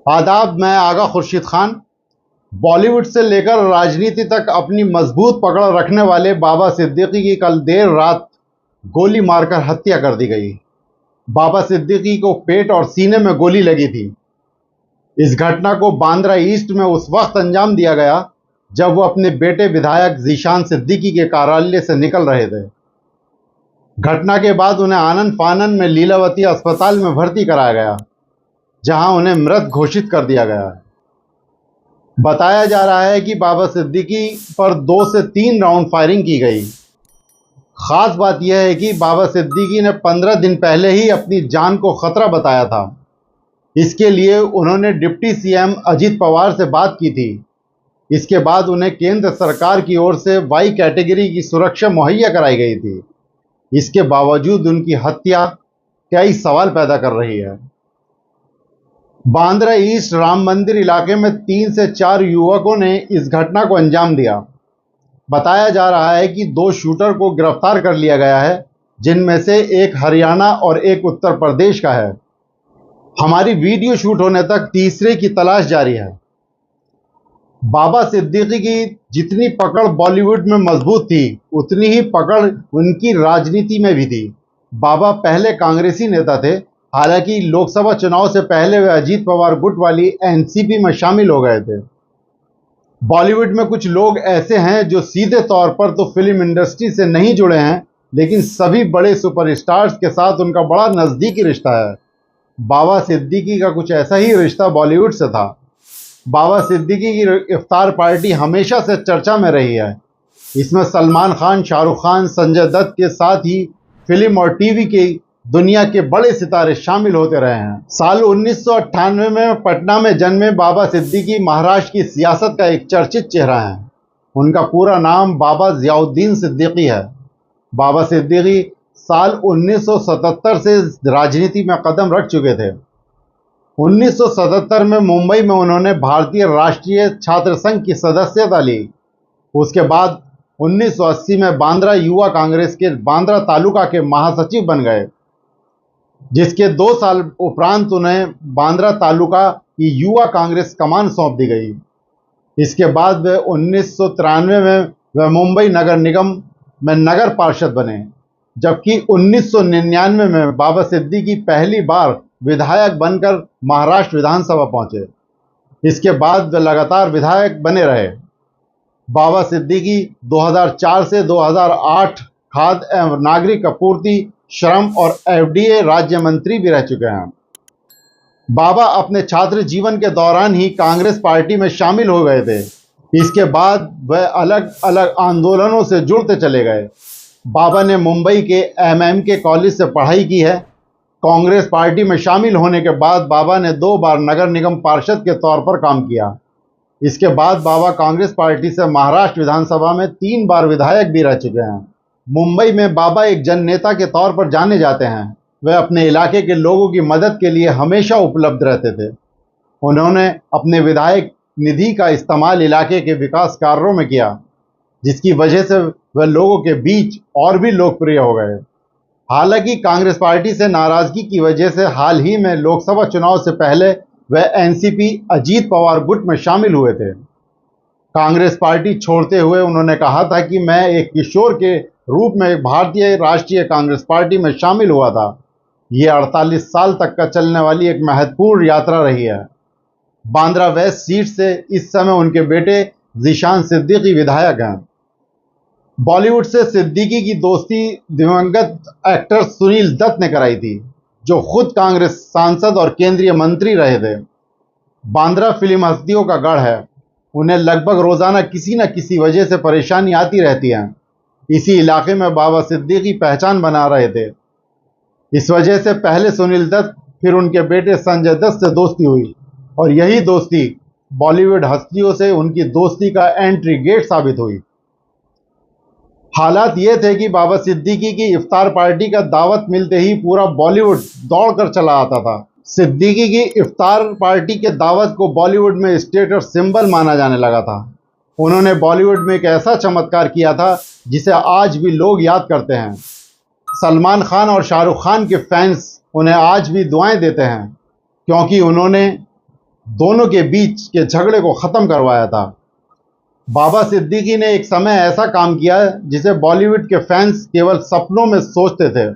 आदाब। मैं आगा खुर्शीद खान। बॉलीवुड से लेकर राजनीति तक अपनी मजबूत पकड़ रखने वाले बाबा सिद्दीकी की कल देर रात गोली मारकर हत्या कर दी गई। बाबा सिद्दीकी को पेट और सीने में गोली लगी थी। इस घटना को बांद्रा ईस्ट में उस वक्त अंजाम दिया गया जब वो अपने बेटे विधायक जीशान सिद्दीकी के कार्यालय से निकल रहे थे। घटना के बाद उन्हें आनन फानन में लीलावती अस्पताल में भर्ती कराया गया, जहां उन्हें मृत घोषित कर दिया गया है। बताया जा रहा है कि बाबा सिद्दीकी पर 2 से 3 राउंड फायरिंग की गई। खास बात यह है कि बाबा सिद्दीकी ने 15 दिन पहले ही अपनी जान को खतरा बताया था। इसके लिए उन्होंने डिप्टी सीएम अजीत पवार से बात की थी। इसके बाद उन्हें केंद्र सरकार की ओर से वाई कैटेगरी की सुरक्षा मुहैया कराई गई थी। इसके बावजूद उनकी हत्या कई सवाल पैदा कर रही है। बांद्रा ईस्ट राम मंदिर इलाके में 3 से 4 युवकों ने इस घटना को अंजाम दिया। बताया जा रहा है कि 2 शूटर को गिरफ्तार कर लिया गया है, जिनमें से एक हरियाणा और एक उत्तर प्रदेश का है। हमारी वीडियो शूट होने तक तीसरे की तलाश जारी है। बाबा सिद्दीकी की जितनी पकड़ बॉलीवुड में मजबूत थी, उतनी ही पकड़ उनकी राजनीति में भी थी। बाबा पहले कांग्रेसी नेता थे। हालांकि लोकसभा चुनाव से पहले वे अजीत पवार गुट वाली एनसीपी में शामिल हो गए थे। बॉलीवुड में कुछ लोग ऐसे हैं जो सीधे तौर पर तो फिल्म इंडस्ट्री से नहीं जुड़े हैं, लेकिन सभी बड़े सुपरस्टार्स के साथ उनका बड़ा नज़दीकी रिश्ता है। बाबा सिद्दीकी का कुछ ऐसा ही रिश्ता बॉलीवुड से था। बाबा सिद्दीकी की इफ्तार पार्टी हमेशा से चर्चा में रही है। इसमें सलमान खान, शाहरुख खान, संजय दत्त के साथ ही फिल्म और टीवी की दुनिया के बड़े सितारे शामिल होते रहे हैं। साल 1998 में पटना में जन्मे बाबा सिद्दीकी महाराष्ट्र की सियासत का एक चर्चित चेहरा है। उनका पूरा नाम बाबा ज़ियाउद्दीन सिद्दीकी है। बाबा सिद्दीकी साल 1977 से राजनीति में कदम रख चुके थे। 1977 में मुंबई में उन्होंने भारतीय राष्ट्रीय छात्र संघ की सदस्यता ली। उसके बाद 1980 में बांद्रा युवा कांग्रेस के बांद्रा तालुका के महासचिव बन गए, जिसके 2 साल उपरांत उन्हें बांद्रा तालुका की युवा कांग्रेस कमान सौंप दी गई। इसके बाद वे 1993 में वे मुंबई नगर निगम में नगर पार्षद बने, जबकि 1999 में बाबा सिद्दीकी पहली बार विधायक बनकर महाराष्ट्र विधानसभा पहुंचे। इसके बाद वे लगातार विधायक बने रहे। बाबा सिद्दीकी 2004 से 2008 खाद्य एवं नागरिक आपूर्ति, श्रम और एफडीए राज्य मंत्री भी रह चुके हैं। बाबा अपने छात्र जीवन के दौरान ही कांग्रेस पार्टी में शामिल हो गए थे। इसके बाद वह अलग अलग आंदोलनों से जुड़ते चले गए। बाबा ने मुंबई के एमएमके कॉलेज से पढ़ाई की है। कांग्रेस पार्टी में शामिल होने के बाद बाबा ने 2 बार नगर निगम पार्षद के तौर पर काम किया। इसके बाद बाबा कांग्रेस पार्टी से महाराष्ट्र विधानसभा में 3 बार विधायक भी रह चुके हैं। मुंबई में बाबा एक जननेता के तौर पर जाने जाते हैं। वे अपने इलाके के लोगों की मदद के लिए हमेशा उपलब्ध रहते थे। उन्होंने अपने विधायक निधि का इस्तेमाल इलाके के विकास कार्यों में किया, जिसकी वजह से वे लोगों के बीच और भी लोकप्रिय हो गए। हालांकि कांग्रेस पार्टी से नाराजगी की वजह से हाल ही में लोकसभा चुनाव से पहले वे एनसीपी अजीत पवार गुट में शामिल हुए थे। कांग्रेस पार्टी छोड़ते हुए उन्होंने कहा था कि मैं एक किशोर के रूप में भारतीय राष्ट्रीय कांग्रेस पार्टी में शामिल हुआ था। ये 48 साल तक का चलने वाली एक महत्वपूर्ण यात्रा रही है। बांद्रा वेस्ट सीट से इस समय उनके बेटे जीशान सिद्दीकी विधायक हैं। बॉलीवुड से सिद्दीकी की दोस्ती दिवंगत एक्टर सुनील दत्त ने कराई थी, जो खुद कांग्रेस सांसद और केंद्रीय मंत्री रहे थे। बांद्रा फिल्म हस्तियों का गढ़ है। उन्हें लगभग रोजाना किसी न किसी वजह से परेशानी आती रहती है। इसी इलाके में बाबा सिद्दीकी पहचान बना रहे थे। इस वजह से पहले सुनील दत्त, फिर उनके बेटे संजय दत्त से दोस्ती हुई, और यही दोस्ती बॉलीवुड हस्तियों से उनकी दोस्ती का एंट्री गेट साबित हुई। हालात ये थे कि बाबा सिद्दीकी की इफ्तार पार्टी का दावत मिलते ही पूरा बॉलीवुड दौड़कर चला आता था। सिद्दीकी की इफ्तार पार्टी के दावत को बॉलीवुड में स्टेटस सिंबल माना जाने लगा था। उन्होंने बॉलीवुड में एक ऐसा चमत्कार किया था जिसे आज भी लोग याद करते हैं। सलमान खान और शाहरुख खान के फैंस उन्हें आज भी दुआएं देते हैं, क्योंकि उन्होंने दोनों के बीच के झगड़े को ख़त्म करवाया था। बाबा सिद्दीकी ने एक समय ऐसा काम किया जिसे बॉलीवुड के फैंस केवल सपनों में सोचते थे।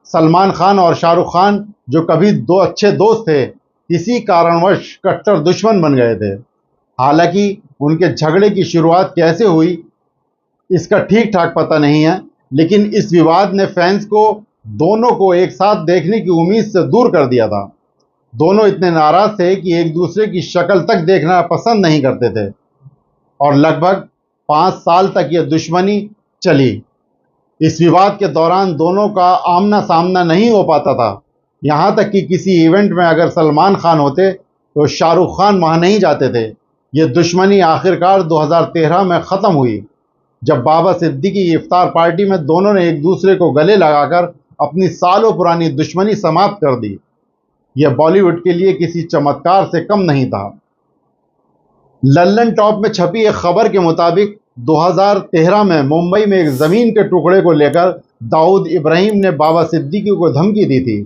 सलमान खान और शाहरुख खान, जो कभी दो अच्छे दोस्त थे, किसी कारणवश कट्टर दुश्मन बन गए थे। हालांकि उनके झगड़े की शुरुआत कैसे हुई इसका ठीक ठाक पता नहीं है, लेकिन इस विवाद ने फैंस को दोनों को एक साथ देखने की उम्मीद से दूर कर दिया था। दोनों इतने नाराज थे कि एक दूसरे की शक्ल तक देखना पसंद नहीं करते थे और लगभग 5 साल तक यह दुश्मनी चली। इस विवाद के दौरान दोनों का आमना सामना नहीं हो पाता था। यहाँ तक कि किसी इवेंट में अगर सलमान खान होते तो शाहरुख खान वहाँ नहीं जाते थे। ये दुश्मनी आखिरकार 2013 में ख़त्म हुई, जब बाबा सिद्दीकी की इफ्तार पार्टी में दोनों ने एक दूसरे को गले लगाकर अपनी सालों पुरानी दुश्मनी समाप्त कर दी। यह बॉलीवुड के लिए किसी चमत्कार से कम नहीं था। लल्लन टॉप में छपी एक खबर के मुताबिक 2013 में मुंबई में एक ज़मीन के टुकड़े को लेकर दाऊद इब्राहिम ने बाबा सिद्दीकी को धमकी दी थी।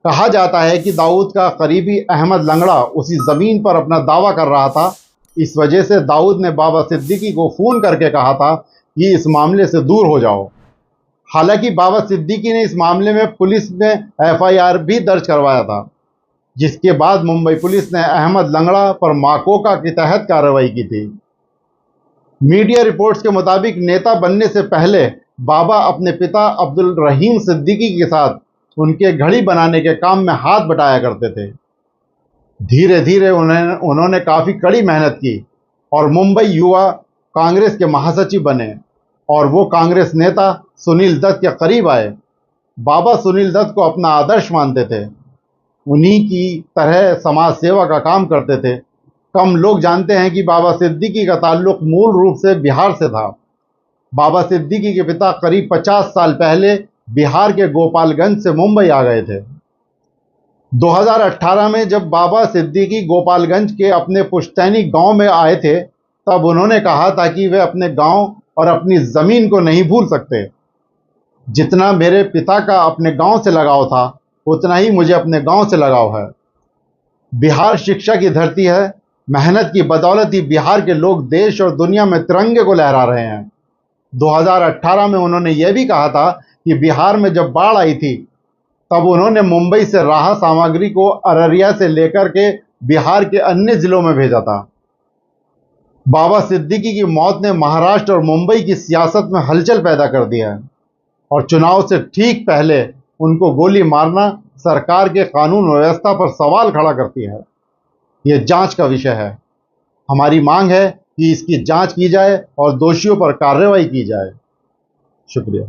कहा जाता है कि दाऊद का करीबी अहमद लंगड़ा उसी ज़मीन पर अपना दावा कर रहा था। इस वजह से दाऊद ने बाबा सिद्दीकी को फ़ोन करके कहा था कि इस मामले से दूर हो जाओ। हालांकि बाबा सिद्दीकी ने इस मामले में पुलिस में एफआईआर भी दर्ज करवाया था, जिसके बाद मुंबई पुलिस ने अहमद लंगड़ा पर माकोका के तहत कार्रवाई की थी। मीडिया रिपोर्ट्स के मुताबिक नेता बनने से पहले बाबा अपने पिता अब्दुल रहीम सिद्दीकी के साथ उनके घड़ी बनाने के काम में हाथ बटाया करते थे। धीरे धीरे उन्होंने काफ़ी कड़ी मेहनत की और मुंबई युवा कांग्रेस के महासचिव बने और वो कांग्रेस नेता सुनील दत्त के करीब आए। बाबा सुनील दत्त को अपना आदर्श मानते थे, उन्हीं की तरह समाज सेवा का काम करते थे। कम लोग जानते हैं कि बाबा सिद्दीकी का ताल्लुक मूल रूप से बिहार से था। बाबा सिद्दीकी के पिता करीब 50 साल पहले बिहार के गोपालगंज से मुंबई आ गए थे। 2018 में जब बाबा सिद्दीकी गोपालगंज के अपने पुश्तैनी गांव में आए थे, तब उन्होंने कहा था कि वे अपने गांव और अपनी ज़मीन को नहीं भूल सकते। जितना मेरे पिता का अपने गांव से लगाव था, उतना ही मुझे अपने गांव से लगाव है। बिहार शिक्षा की धरती है। मेहनत की बदौलत ही बिहार के लोग देश और दुनिया में तिरंगे को लहरा रहे हैं। 2018 में उन्होंने यह भी कहा था कि बिहार में जब बाढ़ आई थी, तब उन्होंने मुंबई से राहत सामग्री को अररिया से लेकर के बिहार के अन्य जिलों में भेजा था। बाबा सिद्दीकी की मौत ने महाराष्ट्र और मुंबई की सियासत में हलचल पैदा कर दिया है और चुनाव से ठीक पहले उनको गोली मारना सरकार के कानून व्यवस्था पर सवाल खड़ा करती है। यह जांच का विषय है। हमारी मांग है कि इसकी जांच की जाए और दोषियों पर कार्रवाई की जाए। शुक्रिया।